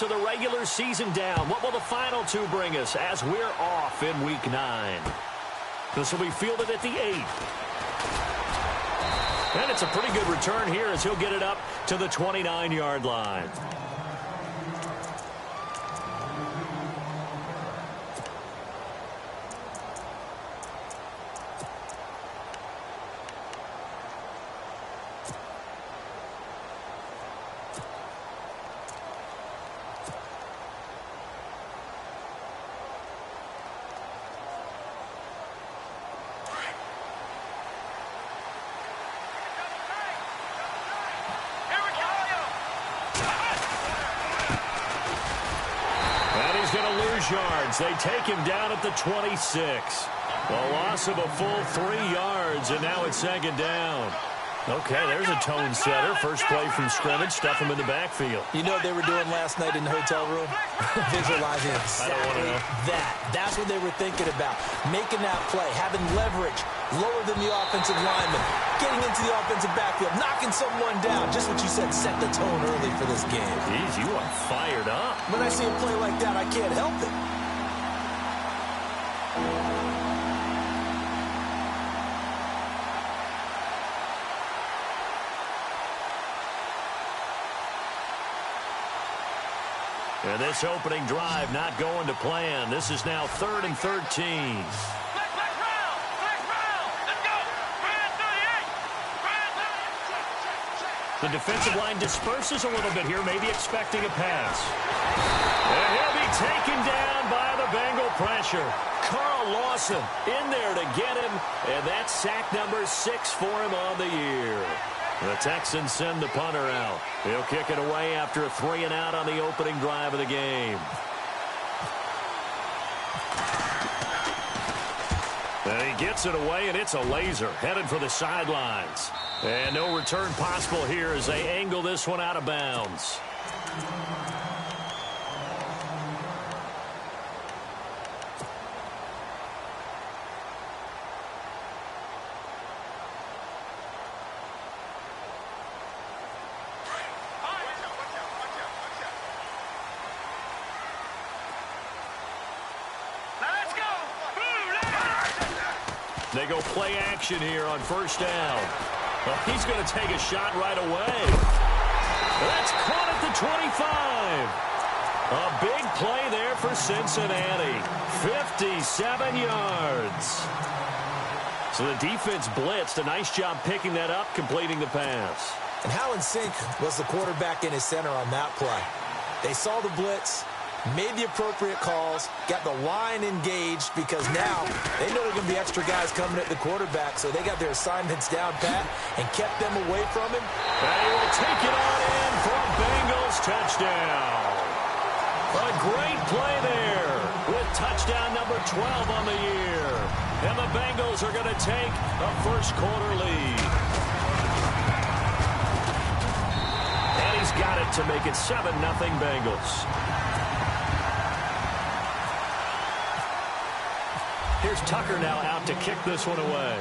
minutes of the regular season down. What will the final two bring us as we're off in Week 9? This will be fielded at the 8. And it's a pretty good return here as he'll get it up to the 29-yard line. Yards. They take him down at the 26. A loss of a full 3 yards, and now it's second down. Okay, there's a tone setter. First play from scrimmage, stuff him in the backfield. You know what they were doing last night in the hotel room? Visualizing exactly that. That's what they were thinking about. Making that play, having leverage, lower than the offensive lineman, getting into the offensive backfield, knocking someone down. Just what you said, set the tone early for this game. Jeez, you are fired up. When I see a play like that, I can't help it. And this opening drive not going to plan. This is now 3rd and 13. The defensive line disperses a little bit here, maybe expecting a pass. And he'll be taken down by the Bengal pressure. Carl Lawson in there to get him, and that's sack number 6 for him on the year. The Texans send the punter out. He'll kick it away after a 3-and-out on the opening drive of the game. And he gets it away, and it's a laser headed for the sidelines. And no return possible here as they angle this one out of bounds. They go play action here on first down. Well, he's going to take a shot right away. That's caught at the 25. A big play there for Cincinnati. 57 yards. So the defense blitzed. A nice job picking that up, completing the pass. And how in sync was the quarterback and his center on that play? They saw the blitz, made the appropriate calls, got the line engaged because now they know there are going to be extra guys coming at the quarterback, so they got their assignments down pat and kept them away from him. And he will take it on in for a Bengals touchdown. A great play there with touchdown number 12 on the year. And the Bengals are going to take a first-quarter lead. And he's got it to make it 7-0 Bengals. Here's Tucker now out to kick this one away.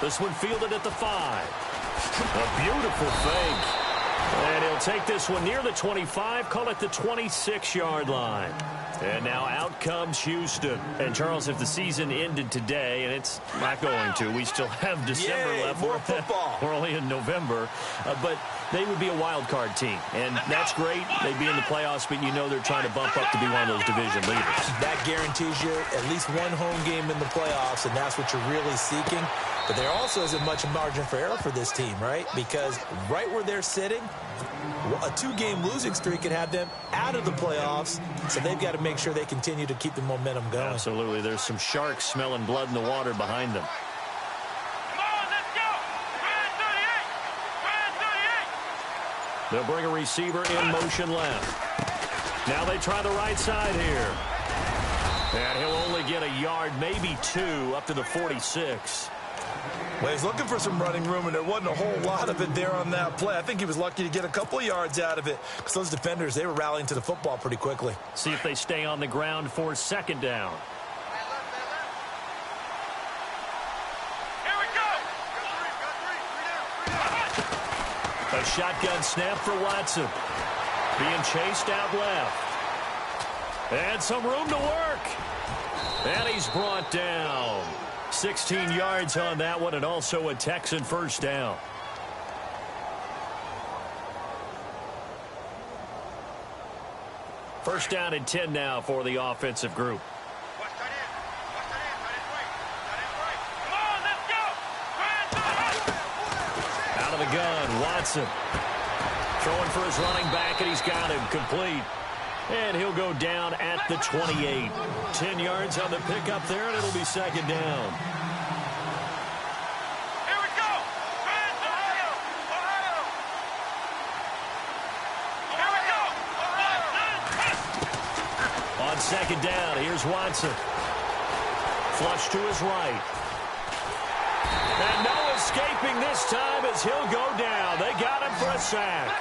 This one fielded at the 5. A beautiful fake. And he'll take this one near the 25, call it the 26-yard line. And now out comes Houston. And, Charles, if the season ended today, and it's not going to, we still have December left. More football. We're only in November. But they would be a wild card team. And that's great. They'd be in the playoffs, but you know they're trying to bump up to be one of those division leaders. That guarantees you at least one home game in the playoffs, and that's what you're really seeking. But there also isn't much margin for error for this team, right? Because right where they're sitting, a 2-game losing streak could have them out of the playoffs, so they've got to make sure they continue to keep the momentum going. Absolutely. There's some sharks smelling blood in the water behind them. Come on, let's go! They'll bring a receiver in motion left. Now they try the right side here. And he'll only get a yard, maybe 2, up to the 46. Well, he's looking for some running room, and there wasn't a whole lot of it there on that play. I think he was lucky to get a couple of yards out of it because those defenders, they were rallying to the football pretty quickly. See if they stay on the ground for second down. Here we go! A shotgun snap for Watson. Being chased out left. And some room to work. And he's brought down. 16 yards on that one, and also a Texan first down. First down and 10 now for the offensive group. Out of the gun, Watson. Throwing for his running back, and he's got him complete. And he'll go down at the 28. 10 yards on the pickup there, and it'll be second down. Here we go. Ohio. Here we go. On second down, here's Watson. Flush to his right. And no escaping this time as he'll go down. They got him for a sack.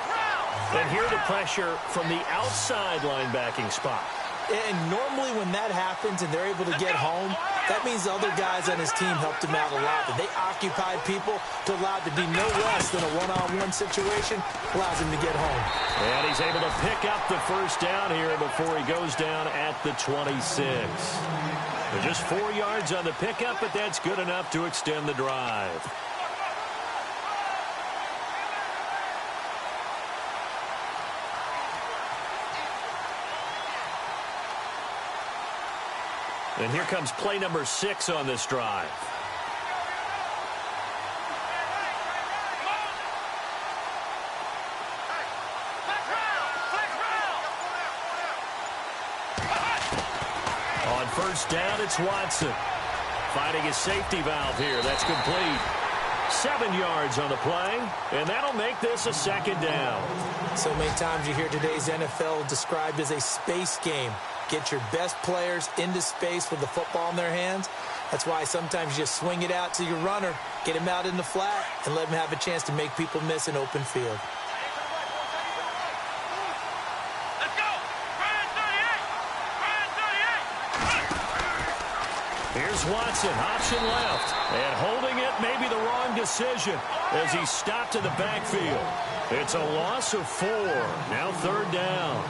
And here the pressure from the outside linebacking spot. And normally when that happens and they're able to get home, that means the other guys on his team helped him out a lot. That they occupied people to allow it to be no less than a one-on-one situation, allows him to get home. And he's able to pick up the first down here before he goes down at the 26. They're just 4 yards on the pickup, but that's good enough to extend the drive. And here comes play number 6 on this drive. On first down, it's Watson. Finding his safety valve here. That's complete. 7 yards on the play, and that'll make this a second down. So many times you hear today's NFL described as a space game. Get your best players into space with the football in their hands. That's why sometimes you just swing it out to your runner, get him out in the flat, and let him have a chance to make people miss an open field. Let's go. Ryan 38. Here's Watson, option left, and holding it may be the wrong decision as he's stopped in the backfield. It's a loss of 4. Now third down.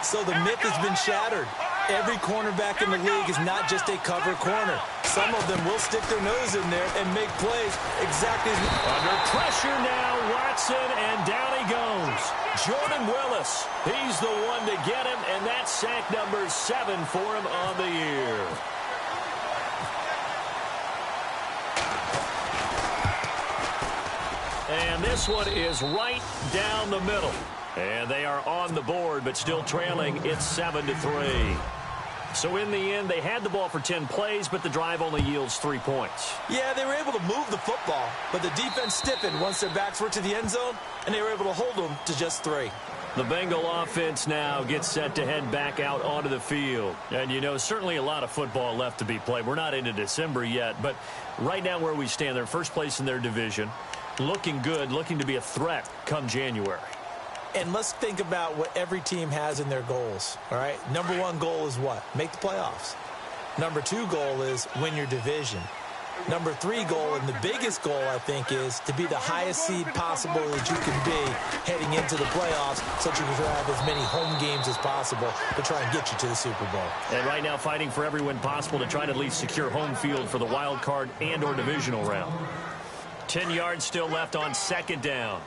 So the myth has been shattered. Every cornerback in the league is not just a cover corner. Some of them will stick their nose in there and make plays exactly as... Under pressure now, Watson, and down he goes. Jordan Willis, he's the one to get him, and that's sack number 7 for him on the year. And this one is right down the middle. And they are on the board, but still trailing. It's 7-3. So in the end, they had the ball for 10 plays, but the drive only yields 3 points. Yeah, they were able to move the football, but the defense stiffened once their backs were to the end zone, and they were able to hold them to just 3. The Bengal offense now gets set to head back out onto the field. And, you know, certainly a lot of football left to be played. We're not into December yet, but right now where we stand, they're first place in their division. Looking good, looking to be a threat come January. And let's think about what every team has in their goals, all right? Number 1 goal is what? Make the playoffs. Number 2 goal is win your division. Number 3 goal, and the biggest goal, I think, is to be the highest seed possible that you can be heading into the playoffs so that you can have as many home games as possible to try and get you to the Super Bowl. And right now fighting for every win possible to try to at least secure home field for the wild card and or divisional round. 10 yards still left on second down.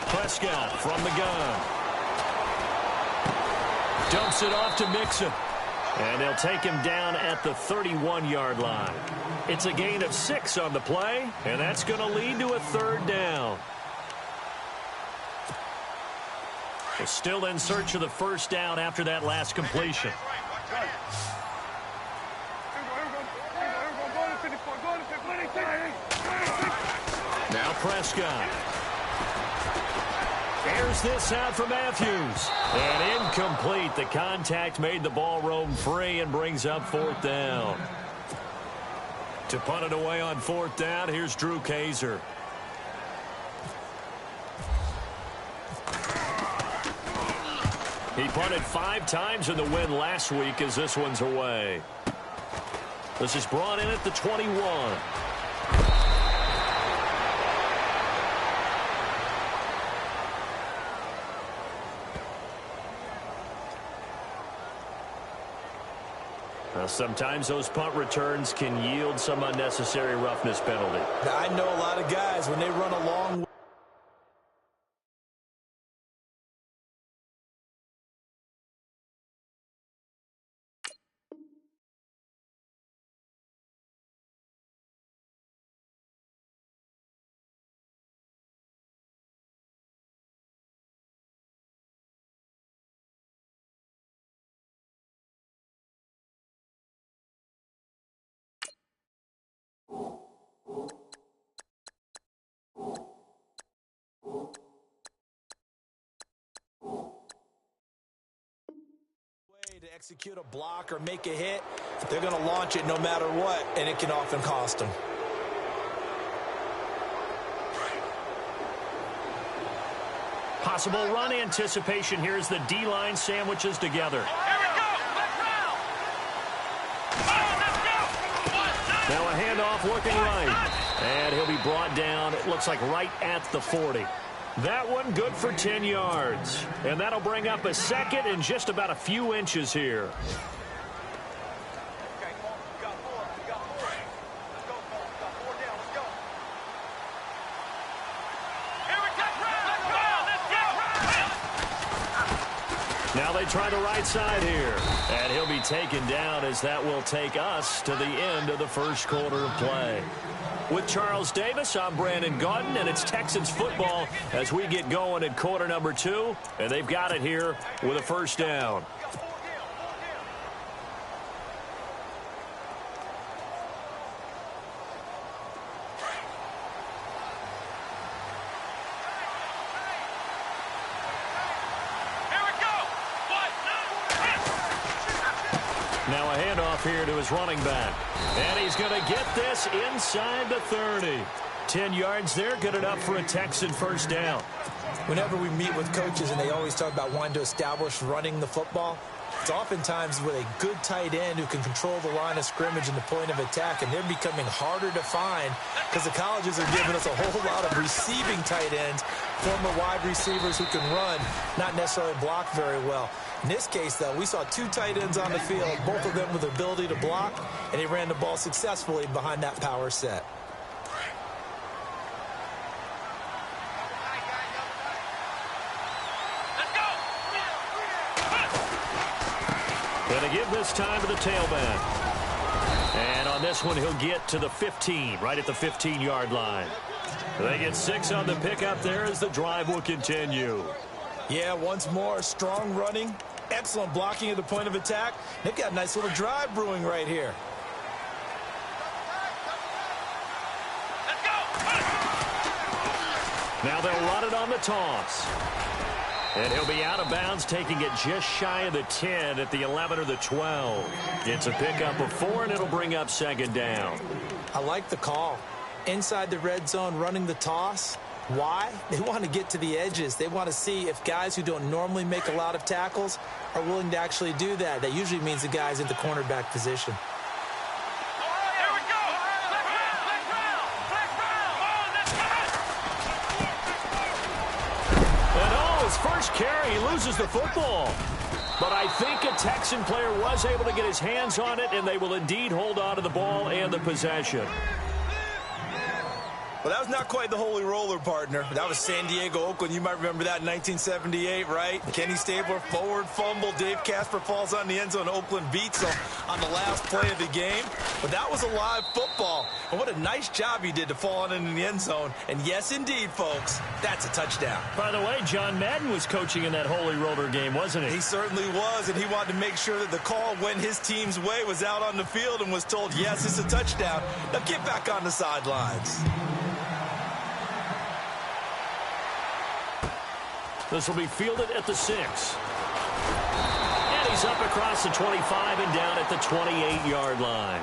Prescott from the gun. Dumps it off to Mixon. And they'll take him down at the 31-yard line. It's a gain of 6 on the play, and that's going to lead to a third down. They're still in search of the first down after that last completion. Now Prescott. Airs this out for Matthews. And incomplete. The contact made the ball roam free and brings up fourth down. To punt it away on fourth down, here's Drew Kaiser. He punted 5 times in the win last week as this one's away. This is brought in at the 21. Now, sometimes those punt returns can yield some unnecessary roughness penalty. Now, I know a lot of guys, when they run a long way, to execute a block or make a hit, they're going to launch it no matter what, and it can often cost them. Possible run anticipation here as the D-line sandwiches together. Here we go. Let's roll. Oh, let's go. Now a handoff looking right. And he'll be brought down, it looks like right at the 40. That one good for 10 yards. And that'll bring up a second and just about a few inches here. Okay, come on. We got 4. We got 4. Let's go, Cole. We got 4 down. Let's go. Here we go. Let's go. Now they try the right side here. And he'll be taken down as that will take us to the end of the first quarter of play. With Charles Davis, I'm Brandon Gaudin, and it's Texans football as we get going at quarter number 2. And they've got it here with a first down. Now a handoff here to his running back. And he's going to get this inside the 30. 10 yards there, good enough for a Texan first down. Whenever we meet with coaches and they always talk about wanting to establish running the football, it's oftentimes with a good tight end who can control the line of scrimmage and the point of attack, and they're becoming harder to find because the colleges are giving us a whole lot of receiving tight ends, former wide receivers who can run, not necessarily block very well. In this case, though, we saw 2 tight ends on the field, both of them with the ability to block, and they ran the ball successfully behind that power set. Going to give this time to the tailback. And on this one, he'll get to the 15, right at the 15-yard line. They get 6 on the pickup there as the drive will continue. Yeah, once more, strong running, excellent blocking at the point of attack. They've got a nice little drive brewing right here. Let's go. Now they'll run it on the toss. And he'll be out of bounds, taking it just shy of the 10 at the 11 or the 12. It's a pickup of 4, and it'll bring up second down. I like the call. Inside the red zone, running the toss. Why? They want to get to the edges. They want to see if guys who don't normally make a lot of tackles are willing to actually do that. That usually means the guy's in the cornerback position. Here we go. Let's roll. Let's roll. Let's roll. And oh, his first carry, he loses the football. But I think a Texan player was able to get his hands on it, and they will indeed hold on to the ball and the possession. Well, that was not quite the holy roller, partner. That was San Diego, Oakland. You might remember that in 1978, right? Kenny Stabler, forward fumble. Dave Casper falls on the end zone. Oakland beats him on the last play of the game. But that was a live football. And what a nice job he did to fall on in the end zone. And yes, indeed, folks, that's a touchdown. By the way, John Madden was coaching in that holy roller game, wasn't he? He certainly was, and he wanted to make sure that the call went his team's way, was out on the field and was told, yes, it's a touchdown. Now get back on the sidelines. This will be fielded at the 6. And he's up across the 25 and down at the 28-yard line.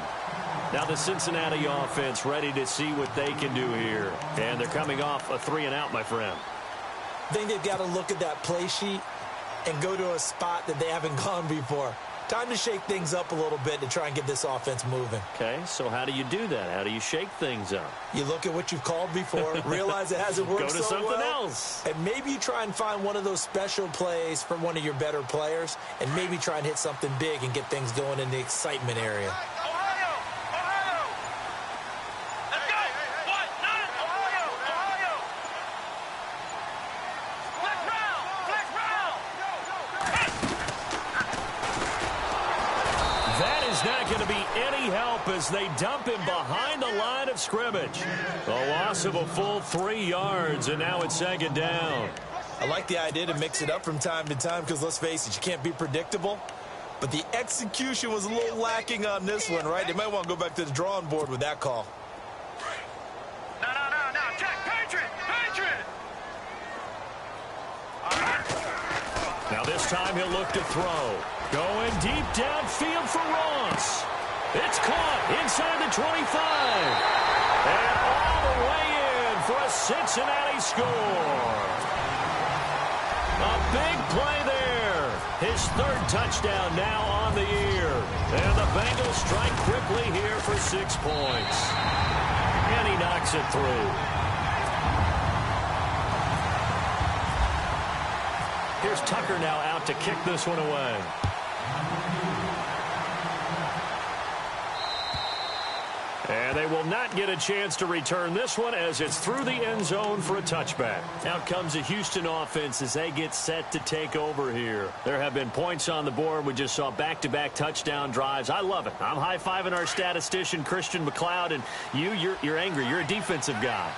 Now the Cincinnati offense ready to see what they can do here. And they're coming off a 3-and-out, my friend. I think they've got to look at that play sheet and go to a spot that they haven't gone before. Time to shake things up a little bit to try and get this offense moving. Okay, so how do you do that? How do you shake things up? You look at what you've called before, realize it hasn't worked Go to so something well, else. and maybe you try and find one of those special plays from one of your better players, and maybe try and hit something big and get things going in the excitement area. Ohio! Ohio! Let's go! What? Nine! Ohio! Ohio! Flex round! Flex round! That is not going to be any help as they dump him behind the line of scrimmage. A loss of a full 3 yards, and now it's second down. I like the idea to mix it up from time to time because, let's face it, you can't be predictable. But the execution was a little lacking on this one, right? They might want to go back to the drawing board with that call. No, check! Patriot! Patriot! All right. Now this time he'll look to throw. Going deep downfield for Ross. It's caught inside the 25. And all the way in for a Cincinnati score. A big play there. His third touchdown now on the year. And the Bengals strike quickly here for 6 points. And he knocks it through. Here's Tucker now out to kick this one away. And they will not get a chance to return this one as it's through the end zone for a touchback. Out comes the Houston offense as they get set to take over here. There have been points on the board. We just saw back-to-back touchdown drives. I love it. I'm high-fiving our statistician, Christian McLeod, and you're angry. You're a defensive guy.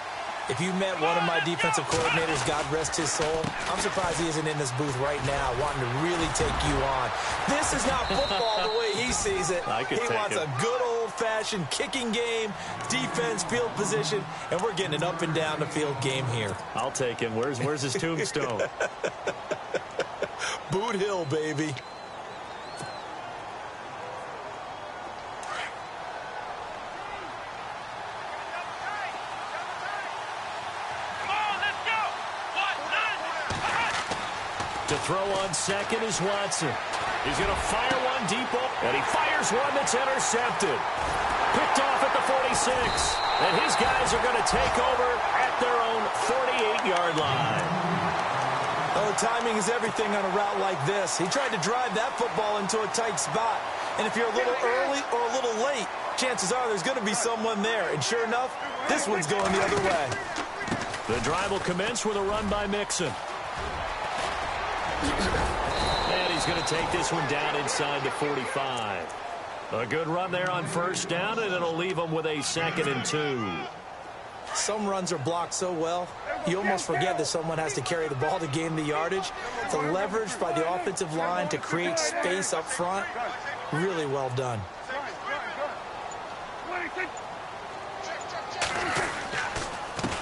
If you met one of my defensive coordinators, God rest his soul, I'm surprised he isn't in this booth right now wanting to really take you on. This is not football the way he sees it. He wants a good old-fashioned kicking game, defense, field position, and we're getting an up-and-down-the-field game here. I'll take him. Where's his tombstone? Boot Hill, baby. To throw on second is Watson. He's going to fire one deep, and he fires one that's intercepted. Picked off at the 46, and his guys are going to take over at their own 48-yard line. Oh, timing is everything on a route like this. He tried to drive that football into a tight spot, and if you're a little early or a little late, chances are there's going to be someone there, and sure enough, this one's going the other way. The drive will commence with a run by Mixon. And he's going to take this one down inside the 45. A good run there on first down, and it'll leave him with a 2nd and 2. Some runs are blocked so well, you almost forget that someone has to carry the ball to gain the yardage. The leverage by the offensive line to create space up front, really well done.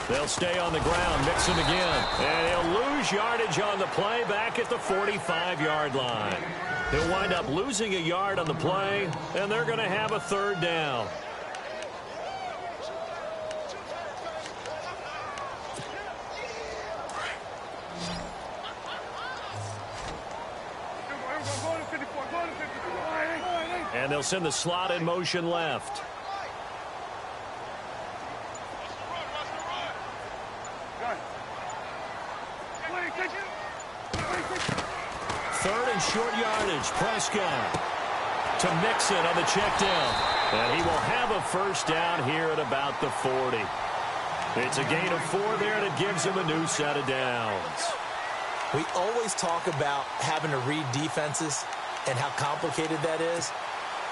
They'll stay on the ground, Mixon again. And he'll lose yardage on the play back at the 45-yard line. He'll wind up losing a yard on the play, and they're going to have a 3rd down. And they'll send the slot in motion left. Third and short yardage. Prescott to Mixon on the check down. And he will have a 1st down here at about the 40. It's a gain of 4 there, and it gives him a new set of downs. We always talk about having to read defenses and how complicated that is.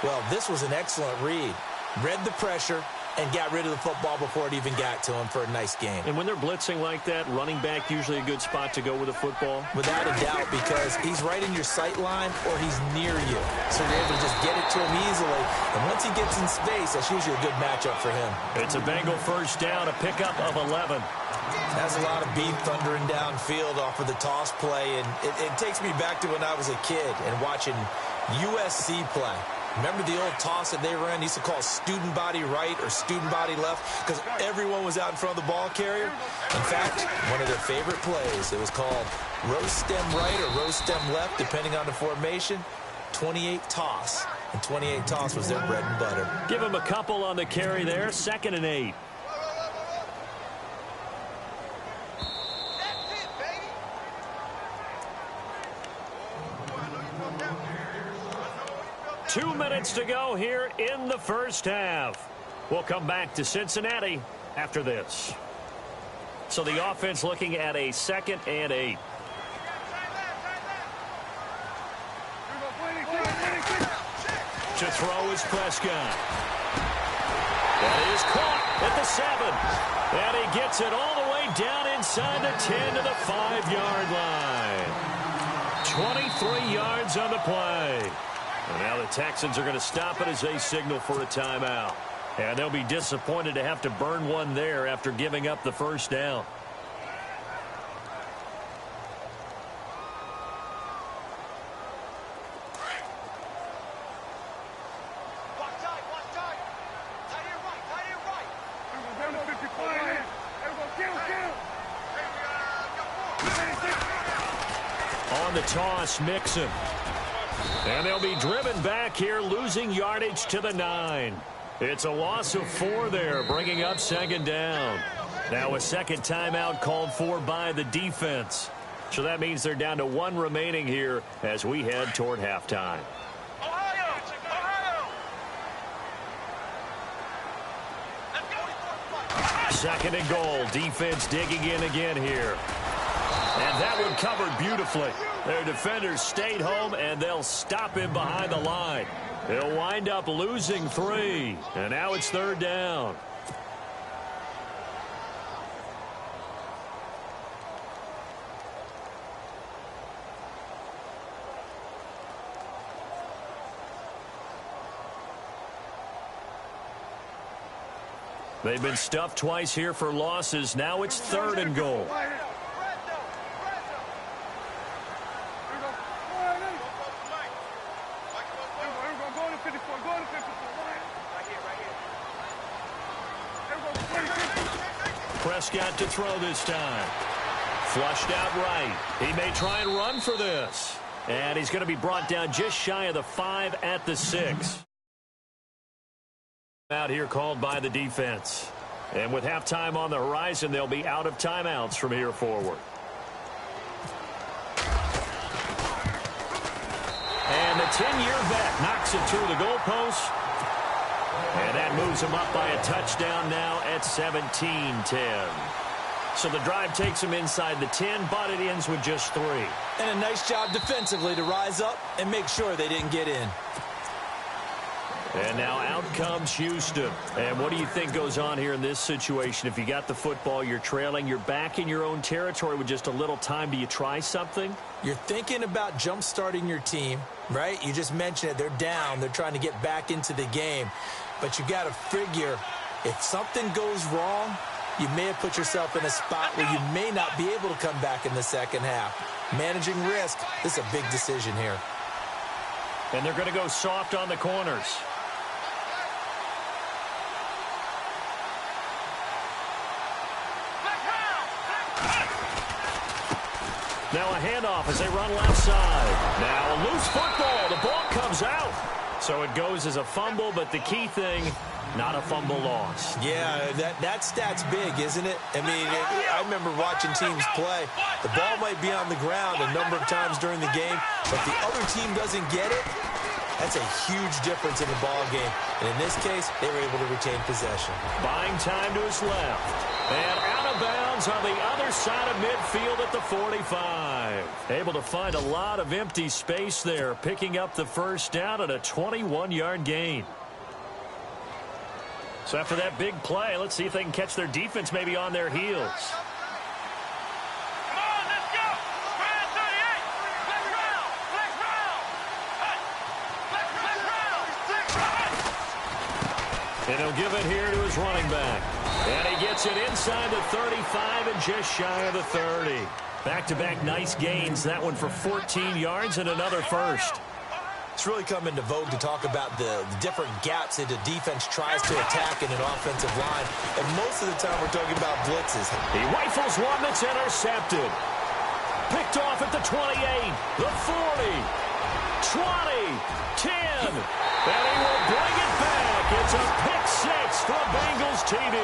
Well, this was an excellent read. Read the pressure and got rid of the football before it even got to him for a nice game. And when they're blitzing like that, running back usually a good spot to go with the football? Without a doubt, because he's right in your sight line or he's near you. So you're able to just get it to him easily. And once he gets in space, that's usually a good matchup for him. It's a Bengal 1st down, a pickup of 11. That's a lot of beef thundering downfield off of the toss play. And it takes me back to when I was a kid and watching USC play. Remember the old toss that they ran? They used to call student body right or student body left because everyone was out in front of the ball carrier. In fact, one of their favorite plays, it was called rose stem right or rose stem left, depending on the formation. 28 toss. And 28 toss was their bread and butter. Give him a couple on the carry there. 2nd and 8. Two minutes to go here in the first half. We'll come back to Cincinnati after this. So the offense looking at a 2nd and 8. To throw is Prescott. That is caught at the 7. And he gets it all the way down inside the 10 to the 5-yard line. 23 yards on the play. And now the Texans are going to stop it as they signal for a timeout. And they'll be disappointed to have to burn one there after giving up the first down. On the toss, Mixon. And they'll be driven back here, losing yardage to the 9. It's a loss of 4 there, bringing up 2nd down. Now a second timeout called for by the defense. So that means they're down to 1 remaining here as we head toward halftime. Ohio! Let's go! 2nd and goal. Defense digging in again here. And that one covered beautifully. Their defenders stayed home, and they'll stop him behind the line. They'll wind up losing 3. And now it's 3rd down. They've been stuffed twice here for losses. Now it's 3rd and goal. Prescott to throw this time. Flushed out right. He may try and run for this. And he's going to be brought down just shy of the 5 at the 6. Out here called by the defense. And with halftime on the horizon, they'll be out of timeouts from here forward. And the 10-year vet knocks it through the goalpost. And that moves him up by a touchdown now at 17-10. So the drive takes him inside the 10, but it ends with just 3. And a nice job defensively to rise up and make sure they didn't get in. And now out comes Houston. And what do you think goes on here in this situation? If you got the football, you're trailing, you're back in your own territory with just a little time. Do you try something? You're thinking about jump-starting your team, right? You just mentioned it. They're down. They're trying to get back into the game. But you got to figure if something goes wrong, you may have put yourself in a spot where you may not be able to come back in the second half. Managing risk, this is a big decision here. And they're going to go soft on the corners. Now a handoff as they run left side. Now a loose football. The ball comes out. So it goes as a fumble, but the key thing, not a fumble loss. Yeah, that stat's big, isn't it? I mean, I remember watching teams play. The ball might be on the ground a number of times during the game, but the other team doesn't get it. That's a huge difference in the ball game. And in this case, they were able to retain possession. Buying time to his left. And out of bounds on the other side of midfield at the 45. Able to find a lot of empty space there, picking up the first down at a 21-yard gain. So after that big play, let's see if they can catch their defense maybe on their heels. And he'll give it here to his running back. And he gets it inside the 35 and just shy of the 30. Back-to-back nice gains. That one for 14 yards and another first. It's really come into vogue to talk about the different gaps that the defense tries to attack in an offensive line. And most of the time we're talking about blitzes. He rifles one that's intercepted. Picked off at the 28, the 40, 20, 10. And he will bring it back. It's a pick six for a Bengals TD.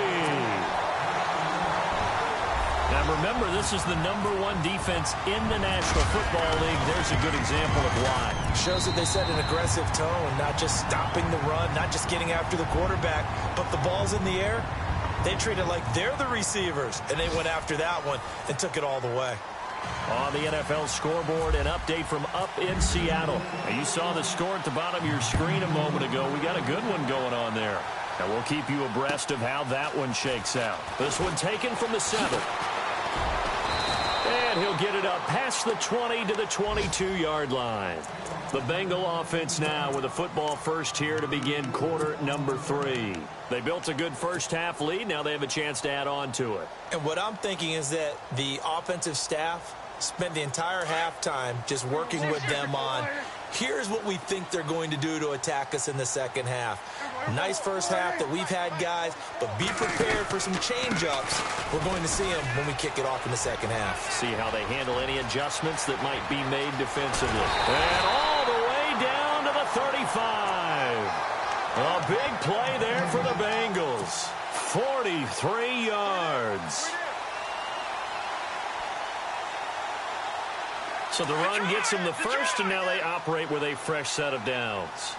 Now remember, this is the #1 defense in the National Football League. There's a good example of why. Shows that they set an aggressive tone, not just stopping the run, not just getting after the quarterback, but the ball's in the air. They treat it like they're the receivers, and they went after that one and took it all the way. On the NFL scoreboard, an update from up in Seattle. Now, you saw the score at the bottom of your screen a moment ago. We got a good one going on there. And we'll keep you abreast of how that one shakes out. This one taken from the 7. And he'll get it up past the 20 to the 22-yard line. The Bengal offense now with a football first here to begin quarter number 3. They built a good first-half lead. Now they have a chance to add on to it. And what I'm thinking is that the offensive staff spent the entire halftime just working with them on, here's what we think they're going to do to attack us in the second half. Nice first half that we've had, guys, but be prepared for some change-ups. We're going to see them when we kick it off in the second half. See how they handle any adjustments that might be made defensively. And all the way down to the 35. A big play there for the Bengals. 43 yards. So the run gets them the first, and now they operate with a fresh set of downs.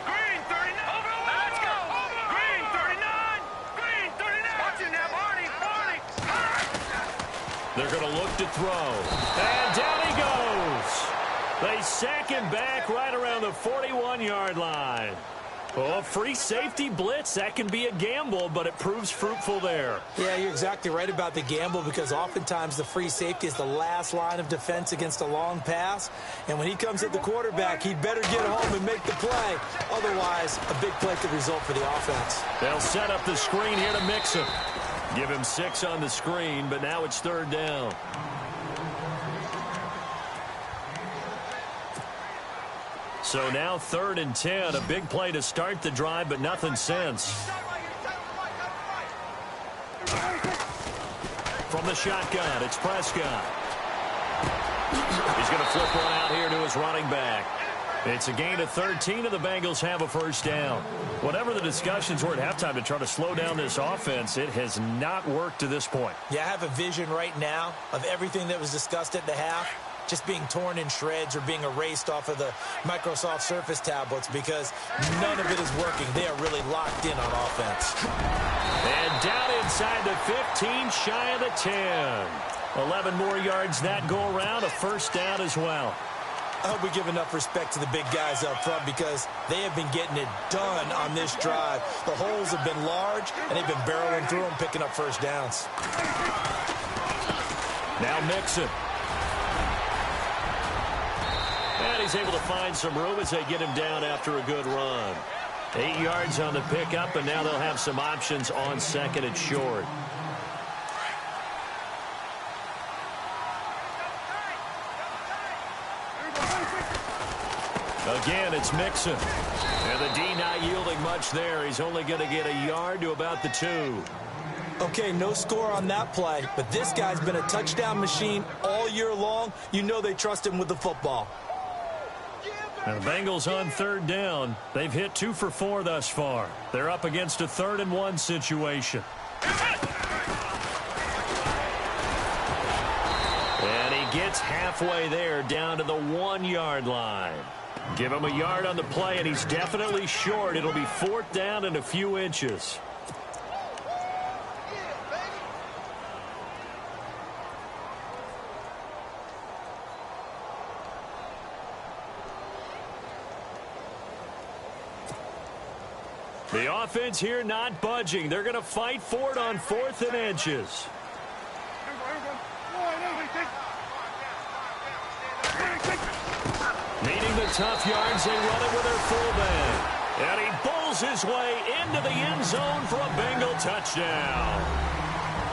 Green 39. Let's go. Green 39. Green 39. Watch it now, Barney. They're going to look to throw. And down he goes. They sack him back right around the 41-yard line. Oh, free safety blitz, that can be a gamble, but it proves fruitful there. Yeah, you're exactly right about the gamble, because oftentimes the free safety is the last line of defense against a long pass. And when he comes at the quarterback, he'd better get home and make the play. Otherwise, a big play could result for the offense. They'll set up the screen here to mix him. Give him 6 on the screen, but now it's 3rd down. So now 3rd and 10, a big play to start the drive, but nothing since. From the shotgun, it's Prescott. He's going to flip one out here to his running back. It's a gain of 13, and the Bengals have a first down. Whatever the discussions were at halftime to try to slow down this offense, it has not worked to this point. Yeah, I have a vision right now of everything that was discussed at the half just being torn in shreds or being erased off of the Microsoft Surface tablets, because none of it is working. They are really locked in on offense. And down inside the 15, shy of the 10. 11 more yards that go around, a first down as well. I hope we give enough respect to the big guys up front, because they have been getting it done on this drive. The holes have been large, and they've been barreling through them, picking up first downs. Now Mixon. And he's able to find some room as they get him down after a good run. 8 yards on the pickup, and now they'll have some options on 2nd and short. Again, it's Mixon. And the D not yielding much there. He's only going to get a yard to about the 2. Okay, no score on that play, but this guy's been a touchdown machine all year long. You know they trust him with the football. And the Bengals on 3rd down. They've hit 2 for 4 thus far. They're up against a 3rd and 1 situation. And he gets halfway there, down to the 1-yard line. Give him a yard on the play, and he's definitely short. It'll be 4th down and a few inches. The offense here not budging. They're going to fight for it on 4th and inches. Needing the tough yards, they run it with their fullback. And he bowls his way into the end zone for a Bengal touchdown.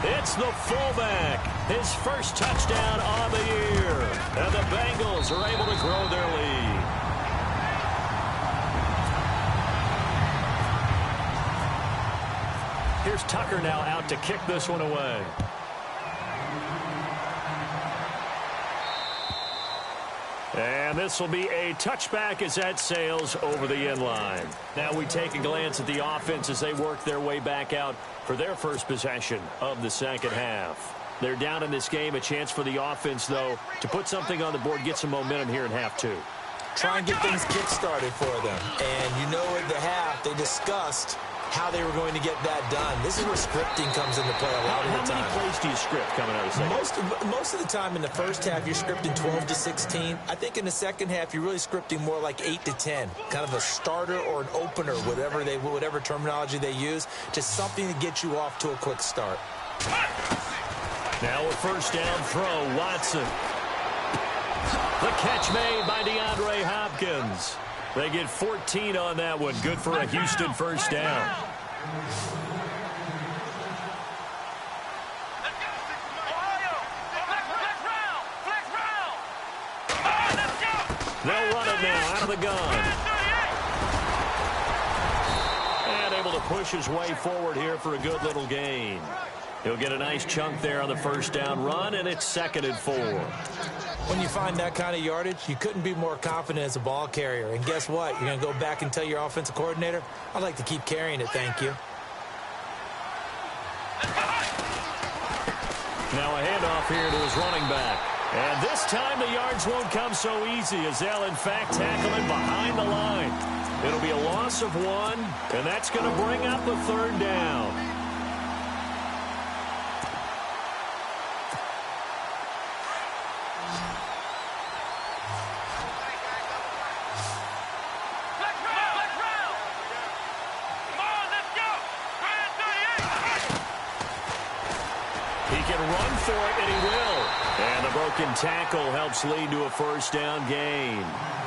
It's the fullback. His first touchdown on the year. And the Bengals are able to grow their lead. Here's Tucker now out to kick this one away. And this will be a touchback as that sails over the end line. Now we take a glance at the offense as they work their way back out for their first possession of the second half. They're down in this game. A chance for the offense, though, to put something on the board, get some momentum here in half two. Try and get things kick-started for them. And you know at the half, they discussed how they were going to get that done. This is where scripting comes into play a lot of the time. How many plays do you script coming out of second? Most of the time in the first half, you're scripting 12 to 16. I think in the second half, you're really scripting more like 8 to 10. Kind of a starter or an opener, whatever terminology they use, just something to get you off to a quick start. Now a first down throw, Watson. The catch made by DeAndre Hopkins. They get 14 on that one. Good for a Houston first down. They'll run it now out of the gun. And able to push his way forward here for a good little gain. He'll get a nice chunk there on the first down run, and it's 2nd and 4. When you find that kind of yardage, you couldn't be more confident as a ball carrier. And guess what? You're going to go back and tell your offensive coordinator, I'd like to keep carrying it, thank you. Now a handoff here to his running back. And this time the yards won't come so easy as they'll, in fact, tackle him behind the line. It'll be a loss of 1, and that's going to bring up a 3rd down. Tackle helps lead to a first down gain.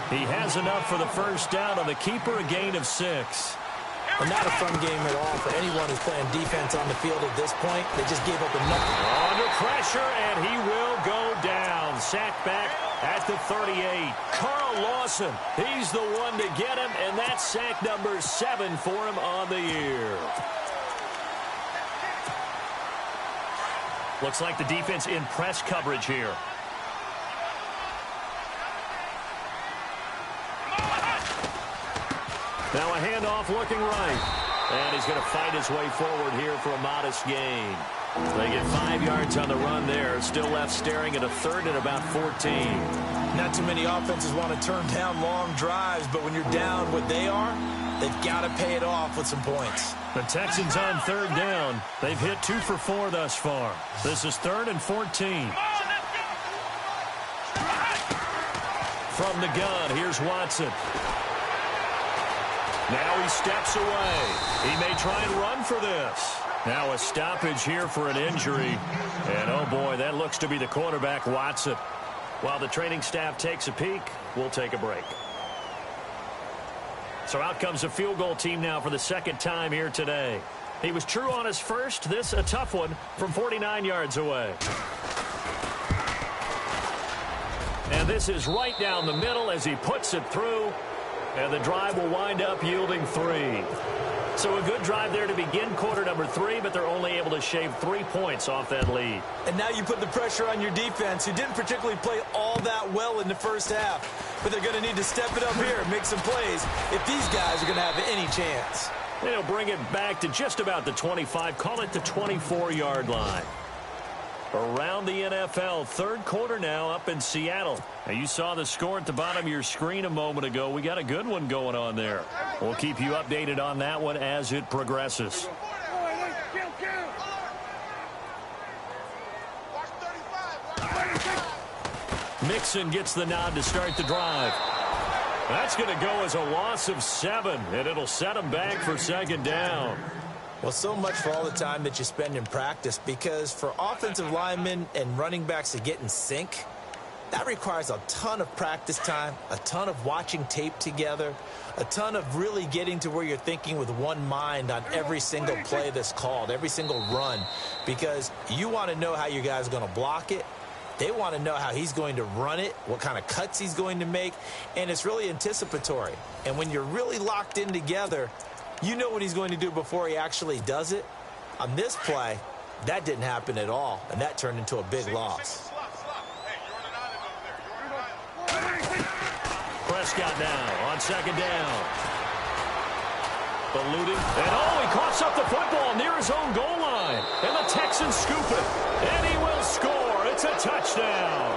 He has enough for the first down on the keeper, a gain of 6. And not a fun game at all for anyone who's playing defense on the field at this point. They just gave up enough. Under pressure, and he will go down. Sacked back at the 38. Carl Lawson, he's the one to get him, and that's sack number 7 for him on the year. Looks like the defense in press coverage here. Now a handoff looking right. And he's going to fight his way forward here for a modest gain. They get 5 yards on the run there. Still left staring at a 3rd and about 14. Not too many offenses want to turn down long drives, but when you're down what they are, they've got to pay it off with some points. The Texans on 3rd down. They've hit 2 for 4 thus far. This is 3rd and 14. From the gun, here's Watson. Now he steps away. He may try and run for this. Now a stoppage here for an injury. And, oh, boy, that looks to be the quarterback, Watson. While the training staff takes a peek, we'll take a break. So out comes a field goal team now for the 2nd time here today. He was true on his first. This a tough one from 49 yards away. And this is right down the middle as he puts it through. And the drive will wind up yielding 3. So a good drive there to begin quarter number 3, but they're only able to shave 3 points off that lead. And now you put the pressure on your defense, who didn't particularly play all that well in the first half. But they're going to need to step it up here and make some plays if these guys are going to have any chance. They'll bring it back to just about the 25, call it the 24-yard line. Around the NFL, 3rd quarter now up in Seattle. Now you saw the score at the bottom of your screen a moment ago. We got a good one going on there. We'll keep you updated on that one as it progresses. Mixon gets the nod to start the drive. That's going to go as a loss of 7, and it'll set them back for 2nd down. Well, so much for all the time that you spend in practice, because for offensive linemen and running backs to get in sync, That requires a ton of practice time, a ton of watching tape together, a ton of really getting to where you're thinking with one mind on every single play that's called, every single run, because you want to know how your guy's going to block it. They want to know how he's going to run it, what kind of cuts he's going to make, and it's really anticipatory. And when you're really locked in together, you know what he's going to do before he actually does it. On this play, that didn't happen at all, and that turned into a big loss. Prescott now on second down. Eluding. And he coughs up the football near his own goal line. And the Texans scoop it. And he will score. It's a touchdown.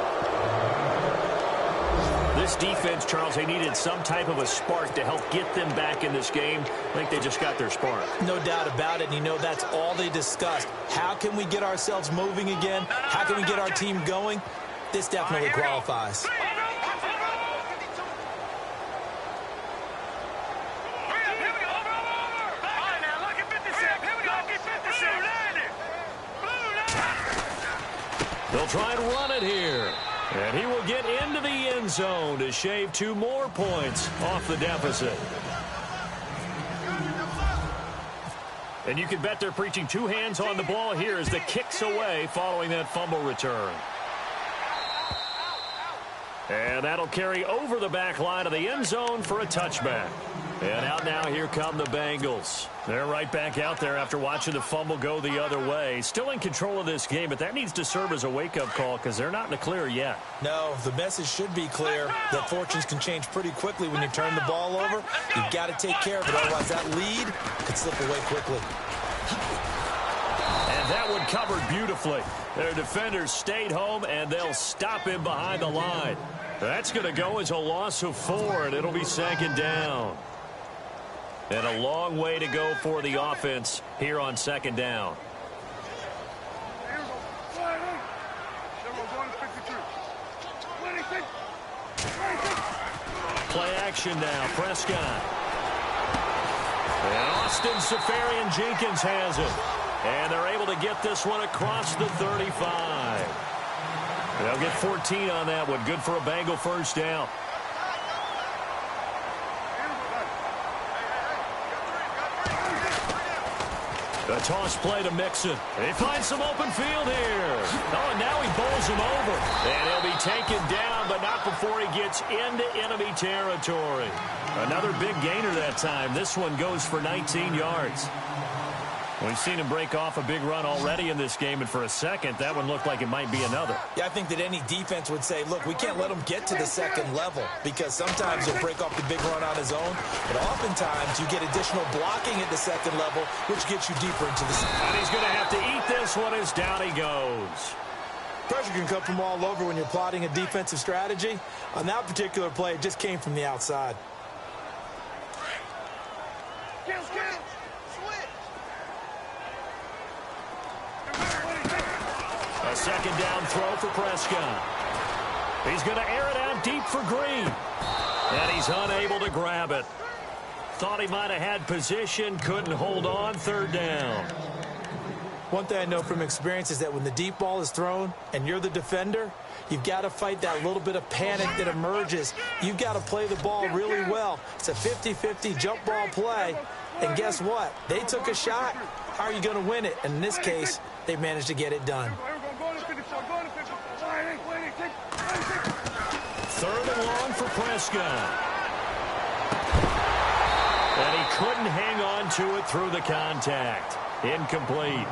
This defense, Charles, they needed some type of a spark to help get them back in this game. I think they just got their spark. No doubt about it. And you know, that's all they discussed. How can we get ourselves moving again? How can we get our team going? This definitely qualifies. They'll try and run it here. And he will get into the end zone to shave 2 more points off the deficit. And you can bet they're preaching 2 hands on the ball here as the kick's away following that fumble return. And that'll carry over the back line of the end zone for a touchback. And out now, here come the Bengals. They're right back out there after watching the fumble go the other way. Still in control of this game, but that needs to serve as a wake-up call because they're not in the clear yet. No, the message should be clear that fortunes can change pretty quickly when you turn the ball over. You've got to take care of it, otherwise that lead could slip away quickly. And that one covered beautifully. Their defenders stayed home, and they'll stop him behind the line. That's going to go as a loss of 4, and it'll be second down. And a long way to go for the offense here on second down. Play action now, Prescott. And Austin Safarian-Jenkins has it. And they're able to get this one across the 35. They'll get 14 on that one. Good for a Bengal first down. A toss play to Mixon. He finds some open field here. Oh, and now he bowls him over. And he'll be taken down, but not before he gets into enemy territory. Another big gainer that time. This one goes for 19 yards. We've seen him break off a big run already in this game, and for a second, that one looked like it might be another. Yeah, I think that any defense would say, look, we can't let him get to the second level because sometimes he'll break off the big run on his own, but oftentimes you get additional blocking at the second level, which gets you deeper into the second. And he's going to have to eat this one as down he goes. Pressure can come from all over when you're plotting a defensive strategy. On that particular play, it just came from the outside. A second down throw for Prescott. He's going to air it out deep for Green. And he's unable to grab it. Thought he might have had position, couldn't hold on, third down. One thing I know from experience is that when the deep ball is thrown and you're the defender, you've got to fight that little bit of panic that emerges. You've got to play the ball really well. It's a 50-50 jump ball play. And guess what? They took a shot. How are you going to win it? And in this case, they managed to get it done. Third and long for Prescott. And he couldn't hang on to it through the contact. Incomplete.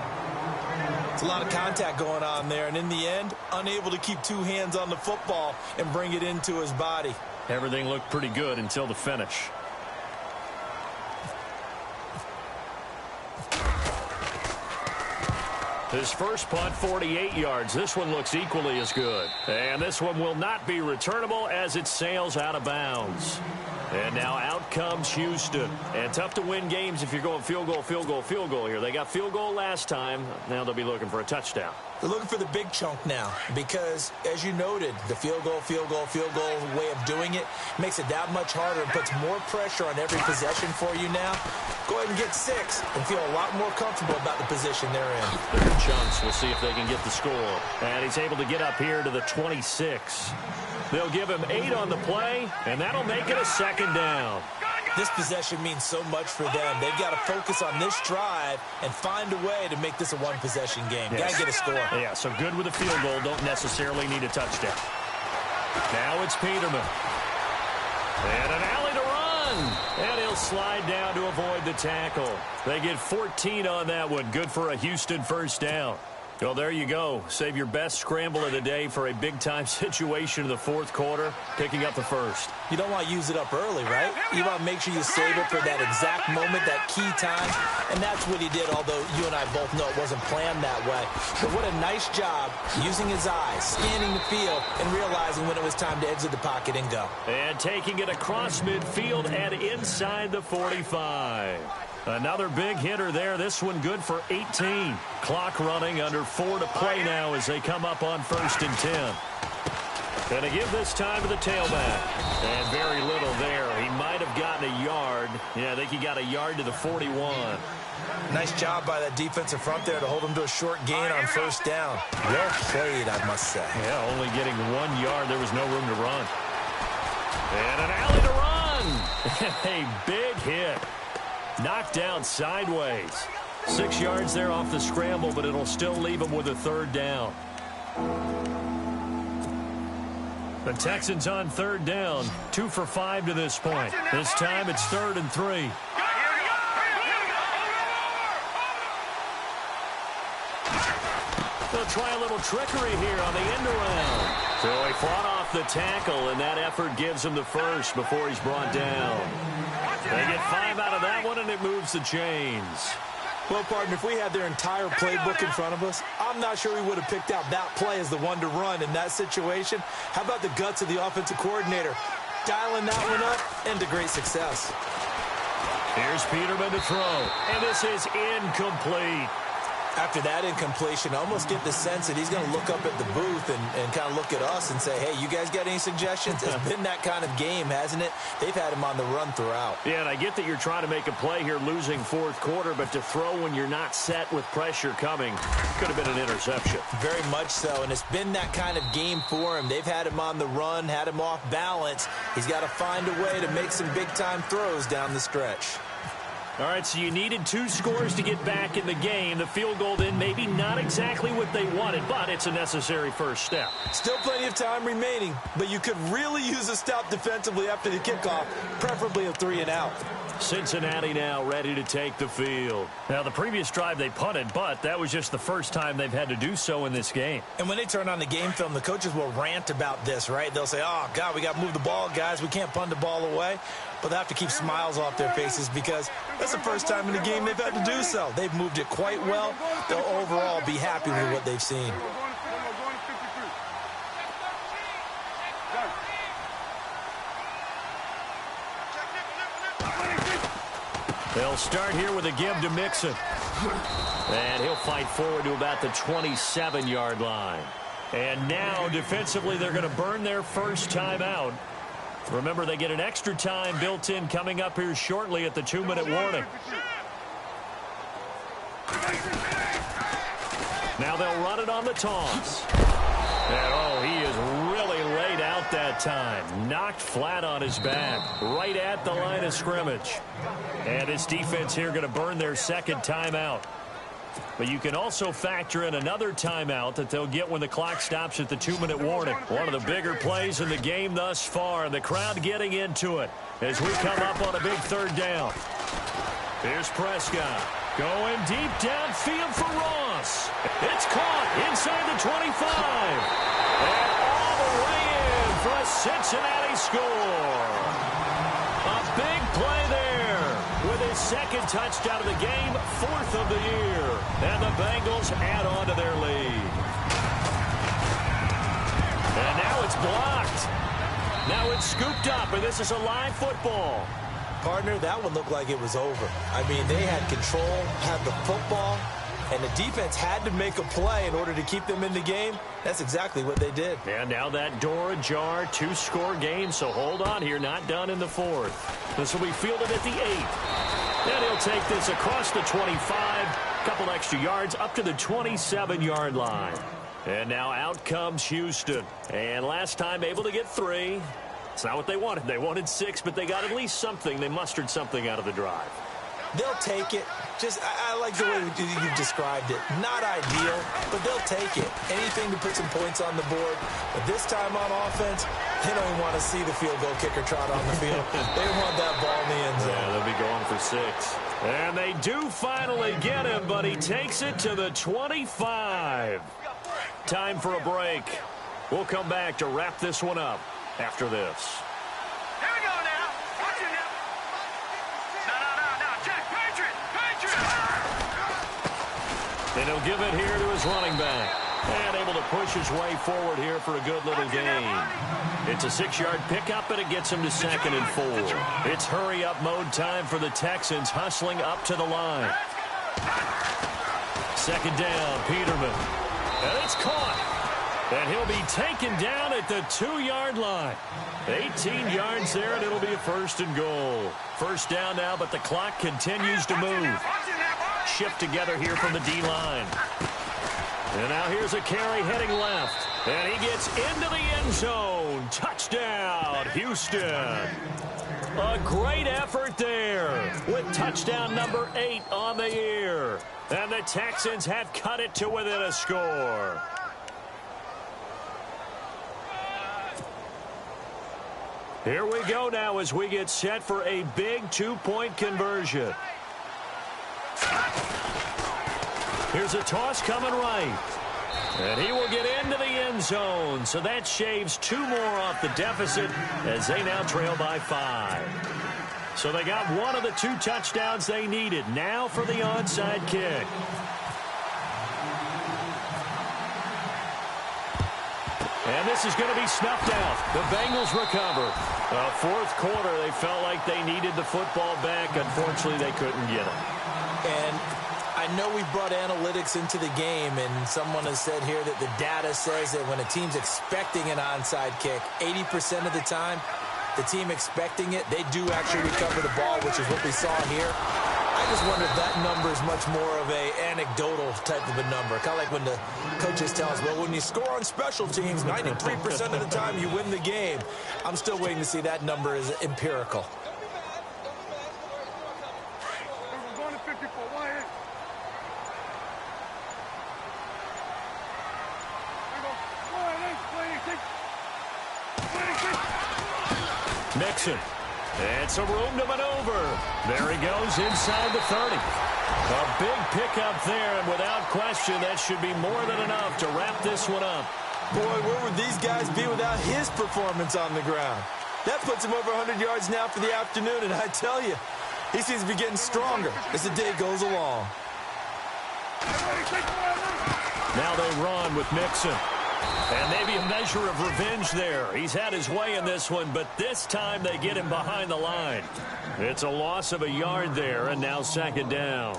It's a lot of contact going on there, and in the end, unable to keep 2 hands on the football and bring it into his body. Everything looked pretty good until the finish. His first punt, 48 yards. This one looks equally as good. And this one will not be returnable as it sails out of bounds. And now out comes Houston. And tough to win games if you're going field goal, field goal, field goal here. They got field goal last time. Now they'll be looking for a touchdown. They're looking for the big chunk now because, as you noted, the field goal way of doing it makes it that much harder and puts more pressure on every possession for you now. Go ahead and get 6 and feel a lot more comfortable about the position they're in. Bigger chunks. We'll see if they can get the score. And he's able to get up here to the 26. They'll give him 8 on the play, and that'll make it a second down. This possession means so much for them. They've got to focus on this drive and find a way to make this a one-possession game. Yes. Got to get a score. Yeah, so good with a field goal. Don't necessarily need a touchdown. Now it's Peterman. And an alley to run. And he'll slide down to avoid the tackle. They get 14 on that one. Good for a Houston first down. Well, there you go. Save your best scramble of the day for a big-time situation in the fourth quarter, picking up the first. You don't want to use it up early, right? You want to make sure you save it for that exact moment, that key time. And that's what he did, although you and I both know it wasn't planned that way. But what a nice job using his eyes, scanning the field, and realizing when it was time to exit the pocket and go. And taking it across midfield and inside the 45. Another big hitter there. This one good for 18. Clock running, under 4 to play now as they come up on 1st and 10. Going to give this time to the tailback. And very little there. He might have gotten a yard. Yeah, I think he got a yard to the 41. Nice job by that defensive front there to hold him to a short gain on 1st down. Well played, I must say. Yeah, only getting 1 yard. There was no room to run. And an alley to run. A big hit. Knocked down sideways. 6 yards there off the scramble, but it'll still leave him with a 3rd down. The Texans on 3rd down. 2 for 5 to this point. This time it's 3rd and 3. They'll try a little trickery here on the end around. So he fought off the tackle, and that effort gives him the first before he's brought down. They get 5 out of that one, and it moves the chains. Well, partner, if we had their entire playbook in front of us, I'm not sure we would have picked out that play as the one to run in that situation. How about the guts of the offensive coordinator? Dialing that one up into great success. Here's Peterman to throw, and this is incomplete. After that incompletion, I almost get the sense that he's going to look up at the booth and kind of look at us and say, hey, you guys got any suggestions? It's been that kind of game, hasn't it? They've had him on the run throughout. Yeah, and I get that you're trying to make a play here losing 4th quarter, but to throw when you're not set with pressure coming could have been an interception. Very much so, and it's been that kind of game for him. They've had him on the run, had him off balance. He's got to find a way to make some big-time throws down the stretch. All right, so you needed 2 scores to get back in the game. The field goal then maybe not exactly what they wanted, but it's a necessary first step. Still plenty of time remaining, but you could really use a stop defensively after the kickoff, preferably a 3-and-out. Cincinnati now ready to take the field. Now, the previous drive they punted, but that was just the first time they've had to do so in this game. And when they turn on the game film, the coaches will rant about this, right? They'll say, oh, God, we got to move the ball, guys. We can't punt the ball away. But they have to keep smiles off their faces because that's the first time in the game they've had to do so. They've moved it quite well. They'll overall be happy with what they've seen. They'll start here with a give to Mixon. And he'll fight forward to about the 27-yard line. And now, defensively, they're going to burn their first timeout. Remember, they get an extra time built in coming up here shortly at the 2-minute warning. Now they'll run it on the toss. And, oh, he is really laid out that time. Knocked flat on his back, right at the line of scrimmage. And this defense here going to burn their second timeout. But you can also factor in another timeout that they'll get when the clock stops at the 2-minute warning. One of the bigger plays in the game thus far, and the crowd getting into it as we come up on a big 3rd down. Here's Prescott going deep downfield for Ross. It's caught inside the 25. And all the way in for a Cincinnati score. A big play there with his 2nd touchdown of the game, 4th of the year. And the Bengals add on to their lead. And now it's blocked. Now it's scooped up, and this is a live football. Partner, that one looked like it was over. I mean, they had control, had the football, and the defense had to make a play in order to keep them in the game. That's exactly what they did. And now that door ajar, 2-score game, so hold on here, not done in the fourth. This will be fielded at the 8. And he'll take this across the 25, a couple extra yards up to the 27-yard line. And now out comes Houston. And last time able to get 3. It's not what they wanted. They wanted 6, but they got at least something. They mustered something out of the drive. They'll take it. I like the way you described it. Not ideal, but they'll take it. Anything to put some points on the board. But this time on offense, they don't even want to see the field goal kicker trot on the field. They want that ball in the end zone. Yeah, they'll be going for 6. And they do finally get him, but he takes it to the 25. Time for a break. We'll come back to wrap this one up after this. Here we go now. Watch it now. No. Check. Patriot. And he'll give it here to his running back. And able to push his way forward here for a good little gain. It's a 6-yard pickup, and it gets him to 2nd and 4. It's hurry-up mode time for the Texans, hustling up to the line. 2nd down, Peterman. And it's caught. And he'll be taken down at the 2-yard line. 18 yards there, and it'll be a 1st and goal. 1st down now, but the clock continues to move. Shift together here from the D-line. And now here's a carry heading left. And he gets into the end zone. Touchdown, Houston. A great effort there with touchdown number 8 on the year. And the Texans have cut it to within a score. Here we go now as we get set for a big 2-point conversion. Here's a toss coming right. And he will get into the end zone. So that shaves 2 more off the deficit as they now trail by 5. So they got one of the 2 touchdowns they needed. Now for the onside kick. And this is going to be snuffed out. The Bengals recover. Fourth quarter, they felt like they needed the football back. Unfortunately, they couldn't get it. And I know we brought analytics into the game, and someone has said here that the data says that when a team's expecting an onside kick, 80% of the time, the team expecting it, they do actually recover the ball, which is what we saw here. I just wonder if that number is much more of a anecdotal type of a number. Kind of like when the coaches tell us, well, when you score on special teams, 93% of the time you win the game. I'm still waiting to see that number is empirical. Mixon. And some room to maneuver. There he goes inside the 30. A big pickup there, and without question, that should be more than enough to wrap this one up. Boy, where would these guys be without his performance on the ground? That puts him over 100 yards now for the afternoon, and I tell you, he seems to be getting stronger as the day goes along. Now they run with Mixon. And maybe a measure of revenge there. He's had his way in this one, but this time they get him behind the line. It's a loss of a yard there, and now 2nd down.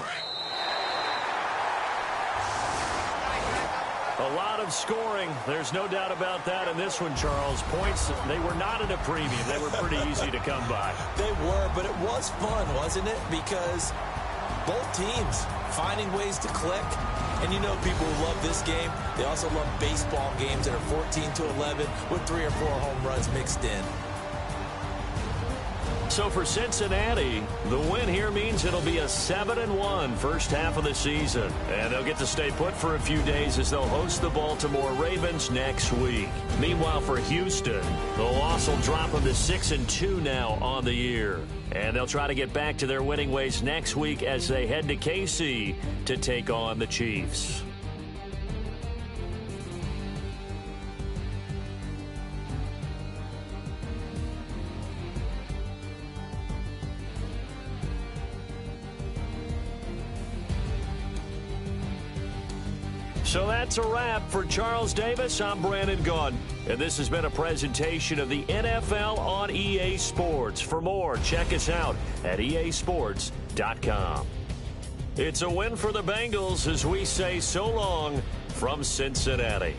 A lot of scoring. There's no doubt about that in this one, Charles. Points, they were not at a premium. They were pretty easy to come by. They were, but it was fun, wasn't it? Because both teams finding ways to click. And you know people who love this game, they also love baseball games that are 14-11 with 3 or 4 home runs mixed in. So for Cincinnati, the win here means it'll be a 7-1 first half of the season. And they'll get to stay put for a few days as they'll host the Baltimore Ravens next week. Meanwhile, for Houston, the loss will drop them to 6-2 now on the year. And they'll try to get back to their winning ways next week as they head to KC to take on the Chiefs. So that's a wrap. For Charles Davis, I'm Brandon Gaudin. And this has been a presentation of the NFL on EA Sports. For more, check us out at easports.com. It's a win for the Bengals as we say so long from Cincinnati.